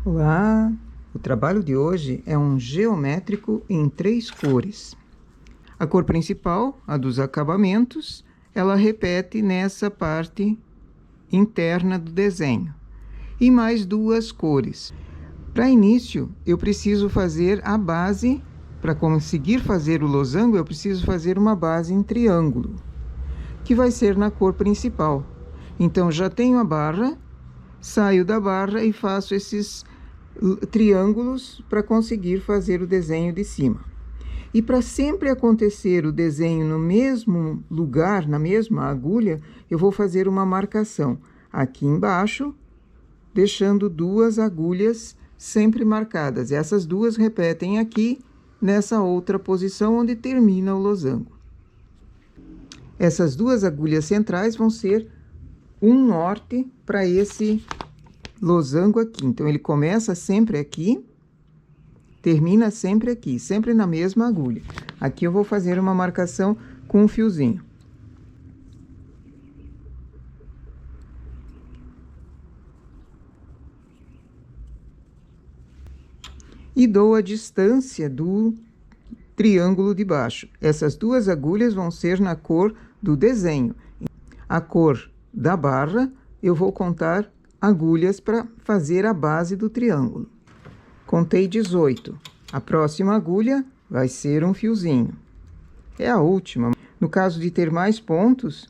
Olá! O trabalho de hoje é um geométrico em 3 cores. A cor principal, a dos acabamentos, ela repete nessa parte interna do desenho. E mais 2 cores. Para início, eu preciso fazer a base. Para conseguir fazer o losango, eu preciso fazer uma base em triângulo, que vai ser na cor principal. Então, já tenho a barra, saio da barra e faço esses triângulos para conseguir fazer o desenho de cima. E para sempre acontecer o desenho no mesmo lugar, na mesma agulha, eu vou fazer uma marcação aqui embaixo, deixando 2 agulhas sempre marcadas. Essas 2 repetem aqui, nessa outra posição onde termina o losango. Essas 2 agulhas centrais vão ser um norte para esse losango aqui. Então, ele começa sempre aqui, termina sempre aqui, sempre na mesma agulha. Aqui eu vou fazer uma marcação com um fiozinho. E dou a distância do triângulo de baixo. Essas 2 agulhas vão ser na cor do desenho. A cor da barra, eu vou contar agulhas para fazer a base do triângulo. Contei 18. A próxima agulha vai ser um fiozinho. É a última. No caso de ter mais pontos,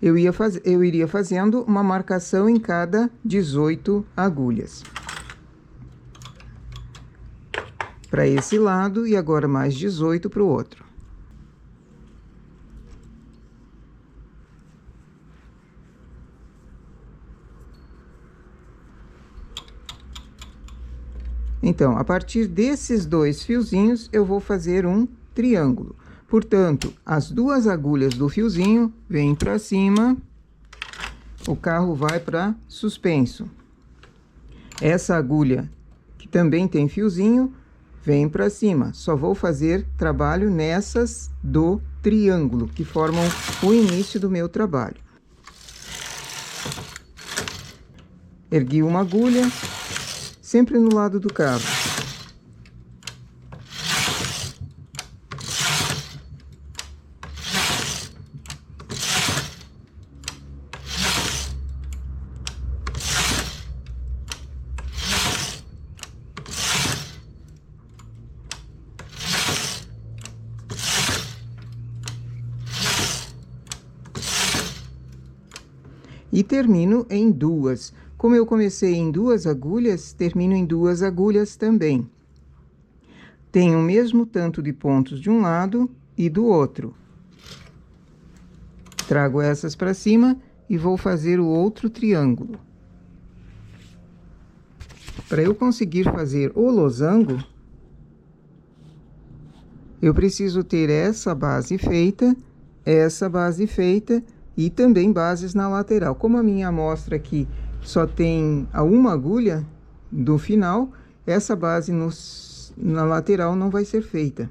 eu iria fazendo uma marcação em cada 18 agulhas. Para esse lado e agora mais 18 para o outro. Então, a partir desses 2 fiozinhos, eu vou fazer um triângulo. Portanto, as 2 agulhas do fiozinho vêm para cima, o carro vai para suspenso. Essa agulha, que também tem fiozinho, vem para cima. Só vou fazer trabalho nessas do triângulo, que formam o início do meu trabalho. Ergui uma agulha, sempre no lado do cabo. E termino em 2. Como eu comecei em 2 agulhas, termino em 2 agulhas também. Tenho o mesmo tanto de pontos de um lado e do outro. Trago essas para cima e vou fazer o outro triângulo. Para eu conseguir fazer o losango, eu preciso ter essa base feita e também bases na lateral. Como a minha amostra aqui só tem a uma agulha do final, essa base na lateral não vai ser feita.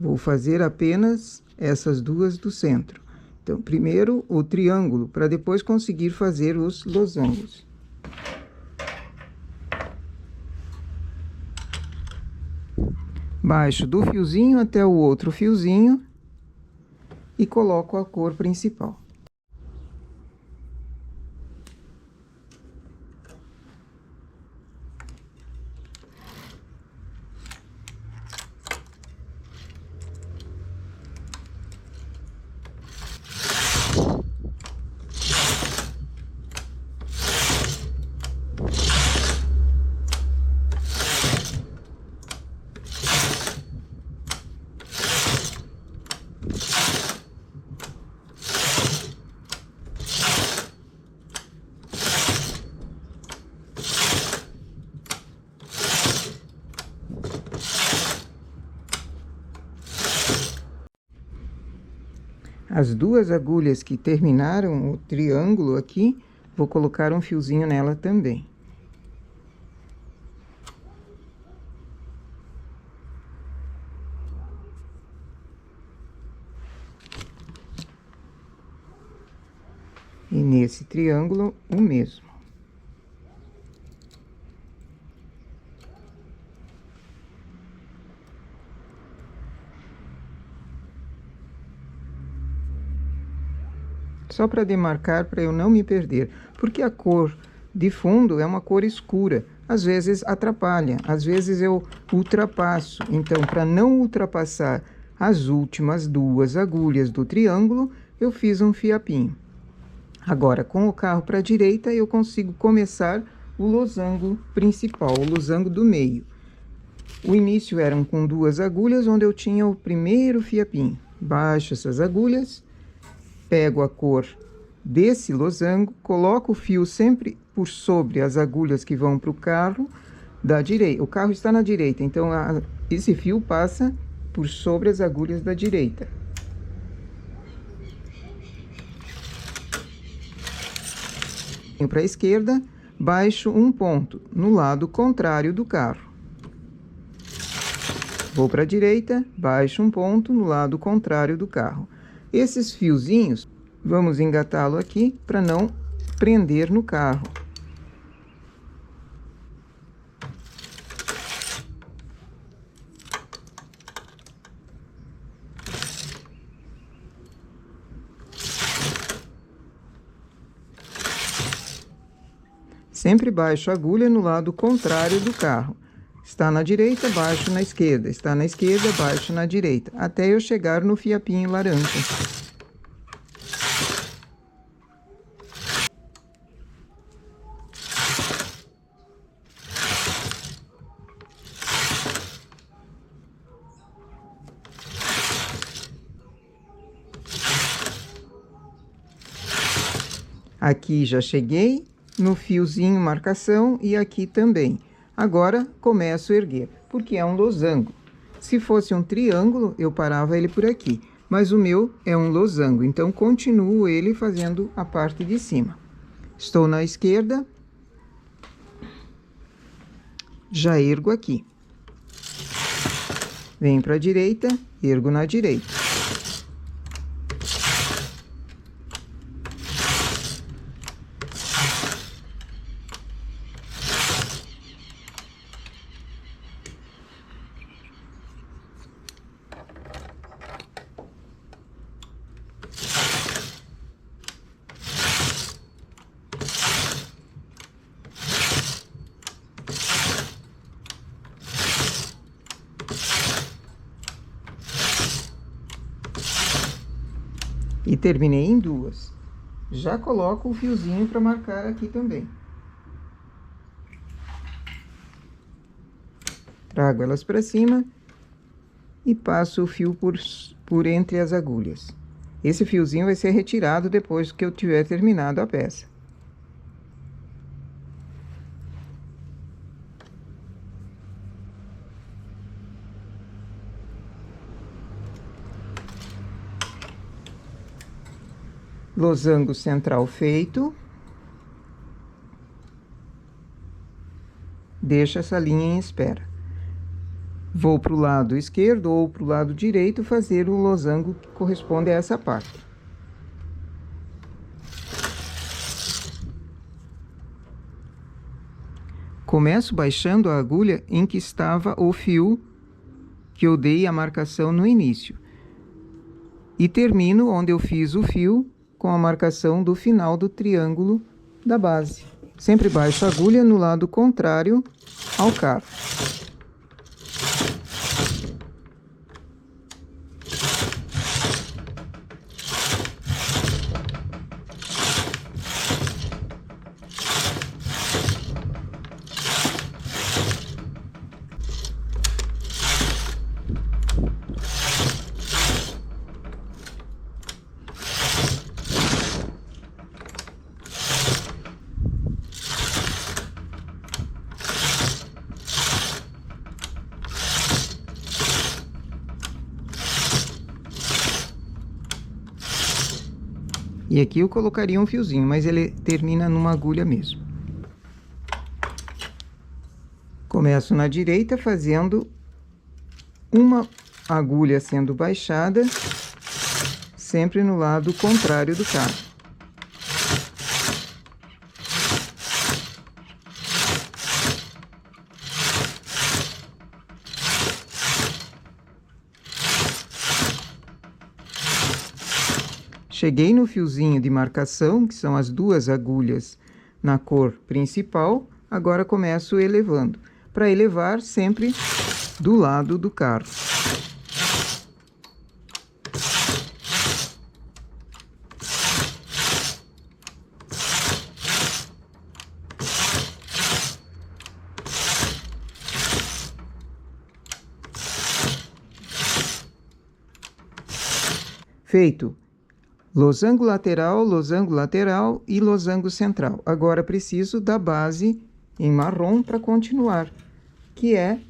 Vou fazer apenas essas 2 do centro. Então, primeiro o triângulo, para depois conseguir fazer os losangos. Baixo do fiozinho até o outro fiozinho e coloco a cor principal. As 2 agulhas que terminaram o triângulo aqui, vou colocar um fiozinho nela também. E nesse triângulo, o mesmo. só para demarcar, para eu não me perder, porque a cor de fundo é uma cor escura, às vezes atrapalha, às vezes eu ultrapasso. Então, para não ultrapassar as últimas duas agulhas do triângulo, eu fiz um fiapinho. Agora, com o carro para a direita, eu consigo começar o losango principal, o losango do meio. O início eram com duas agulhas, onde eu tinha o primeiro fiapinho. Baixo essas agulhas, pego a cor desse losango, coloco o fio sempre por sobre as agulhas que vão para o carro da direita. O carro está na direita, então esse fio passa por sobre as agulhas da direita. Venho para a esquerda, baixo um ponto no lado contrário do carro. Vou para a direita, baixo um ponto no lado contrário do carro. Esses fiozinhos, vamos engatá-lo aqui para não prender no carro. Sempre baixo a agulha no lado contrário do carro. Está na direita, baixo na esquerda. Está na esquerda, baixo na direita. Até eu chegar no fiapinho laranja. Aqui já cheguei no fiozinho marcação e aqui também. Agora começo a erguer, porque é um losango. Se fosse um triângulo, eu parava ele por aqui, mas o meu é um losango, então continuo ele fazendo a parte de cima. Estou na esquerda, já ergo aqui. Venho para a direita, ergo na direita. E terminei em duas. Já coloco o fiozinho para marcar aqui também. Trago elas para cima e passo o fio por entre as agulhas. Esse fiozinho vai ser retirado depois que eu tiver terminado a peça. Losango central feito. Deixo essa linha em espera. Vou para o lado esquerdo ou para o lado direito fazer o losango que corresponde a essa parte. Começo baixando a agulha em que estava o fio que eu dei a marcação no início. E termino onde eu fiz o fio com a marcação do final do triângulo da base. Sempre baixo a agulha no lado contrário ao carro. E aqui eu colocaria um fiozinho, mas ele termina numa agulha mesmo. Começo na direita fazendo uma agulha sendo baixada, sempre no lado contrário do carro. Cheguei no fiozinho de marcação, que são as duas agulhas na cor principal, agora começo elevando, para elevar sempre do lado do carro. Feito losango lateral e losango central. Agora preciso da base em marrom para continuar, que é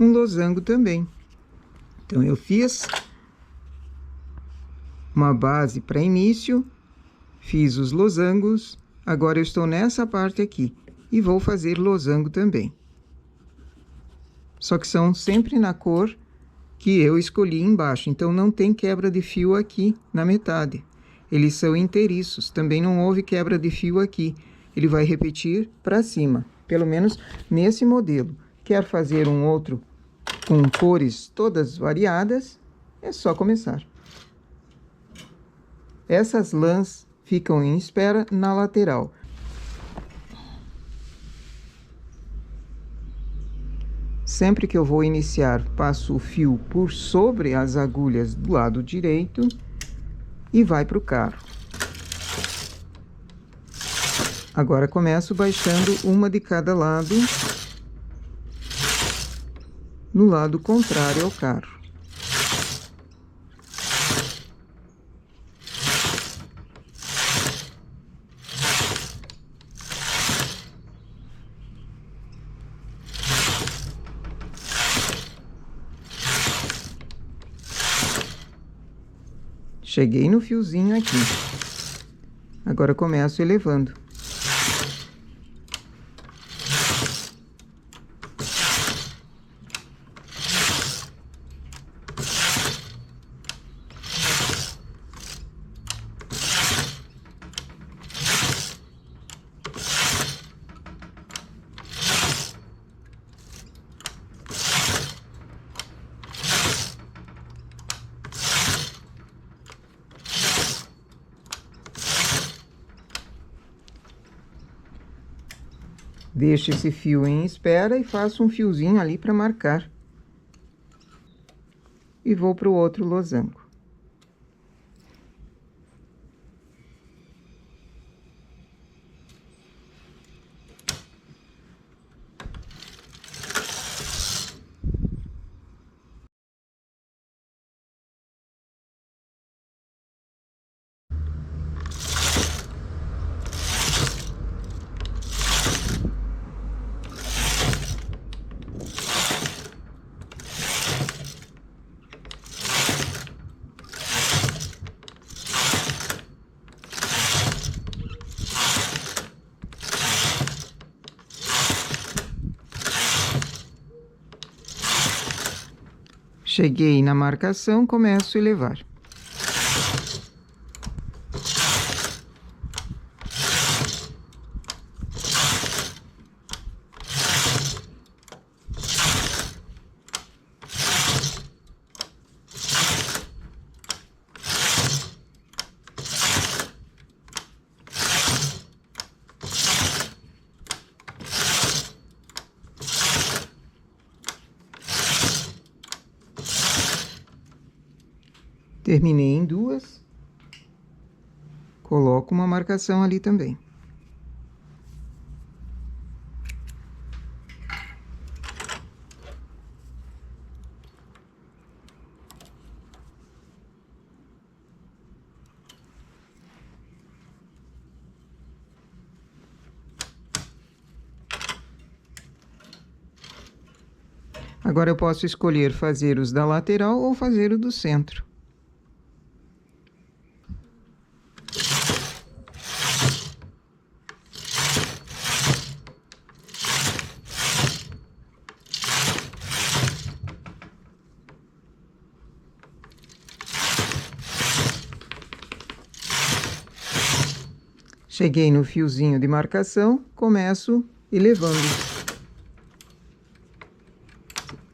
um losango também. Então, eu fiz uma base para início, fiz os losangos, agora eu estou nessa parte aqui e vou fazer losango também. Só que são sempre na cor que eu escolhi embaixo, então não tem quebra de fio aqui na metade. Eles são inteiriços, também não houve quebra de fio aqui. Ele vai repetir para cima, pelo menos nesse modelo. Quer fazer um outro com cores todas variadas, é só começar. Essas lãs ficam em espera na lateral. Sempre que eu vou iniciar, passo o fio por sobre as agulhas do lado direito e vai para o carro. Agora começo baixando uma de cada lado, no lado contrário ao carro. Cheguei no fiozinho aqui. Agora começo elevando. Deixo esse fio em espera e faço um fiozinho ali para marcar. E vou para o outro losango. Cheguei na marcação, começo a elevar. Terminei em duas, coloco uma marcação ali também. Agora eu posso escolher fazer os da lateral ou fazer o do centro. Cheguei no fiozinho de marcação, começo elevando.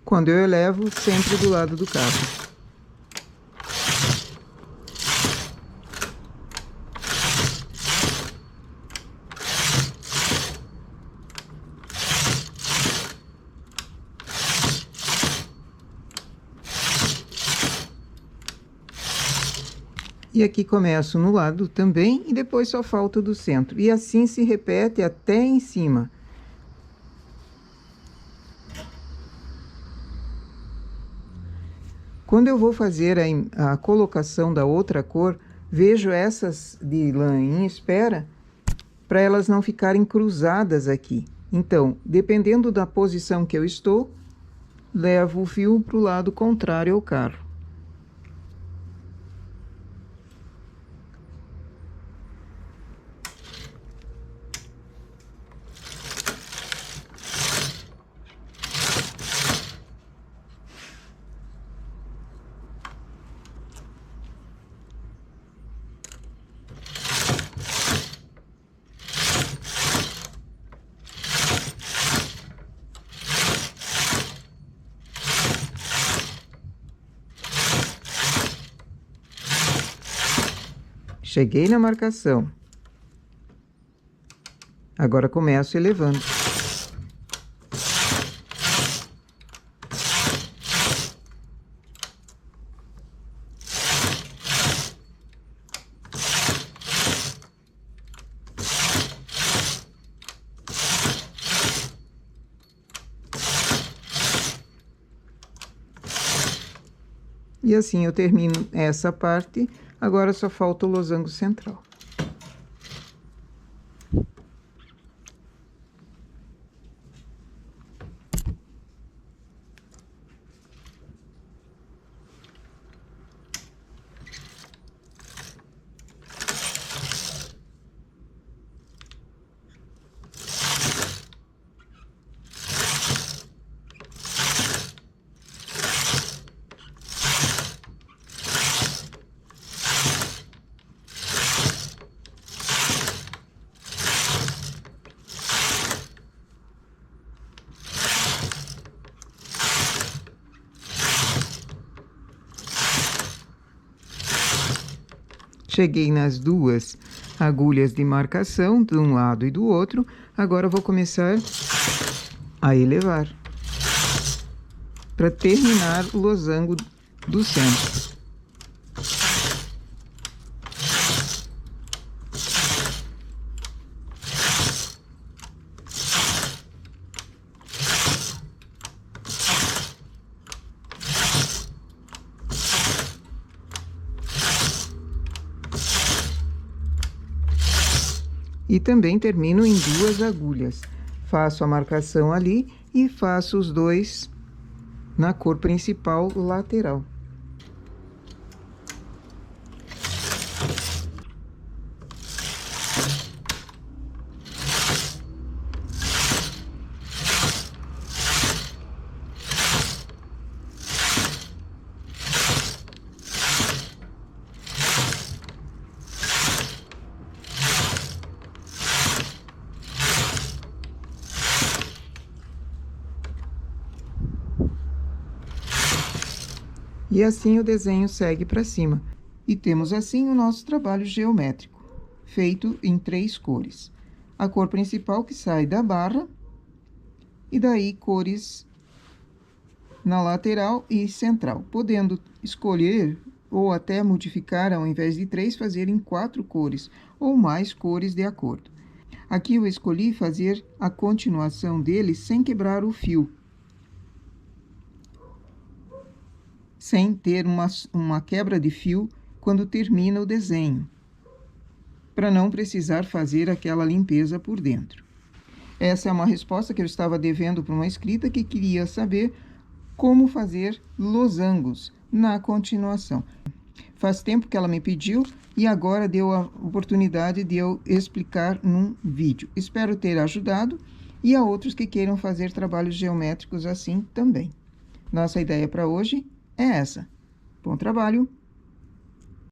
Quando eu elevo, sempre do lado do cabo. E aqui começo no lado também, e depois só falta do centro. E assim se repete até em cima. Quando eu vou fazer a colocação da outra cor, vejo essas de lã em espera, para elas não ficarem cruzadas aqui. Então, dependendo da posição que eu estou, levo o fio para o lado contrário ao carro. Cheguei na marcação. Agora começo elevando. E assim eu termino essa parte. Agora só falta o losango central. Cheguei nas duas agulhas de marcação, de um lado e do outro. Agora vou começar a elevar, para terminar o losango do centro. E também termino em duas agulhas. Faço a marcação ali e faço os dois na cor principal lateral. E assim o desenho segue para cima. E temos assim o nosso trabalho geométrico, feito em 3 cores. A cor principal que sai da barra, e daí cores na lateral e central, podendo escolher ou até modificar, ao invés de 3, fazer em 4 cores, ou mais cores de acordo. Aqui eu escolhi fazer a continuação dele sem quebrar o fio, sem ter uma quebra de fio quando termina o desenho, para não precisar fazer aquela limpeza por dentro. Essa é uma resposta que eu estava devendo para uma inscrita que queria saber como fazer losangos na continuação. Faz tempo que ela me pediu e agora deu a oportunidade de eu explicar num vídeo. Espero ter ajudado e a outros que queiram fazer trabalhos geométricos assim também. Nossa ideia para hoje é essa. Bom trabalho!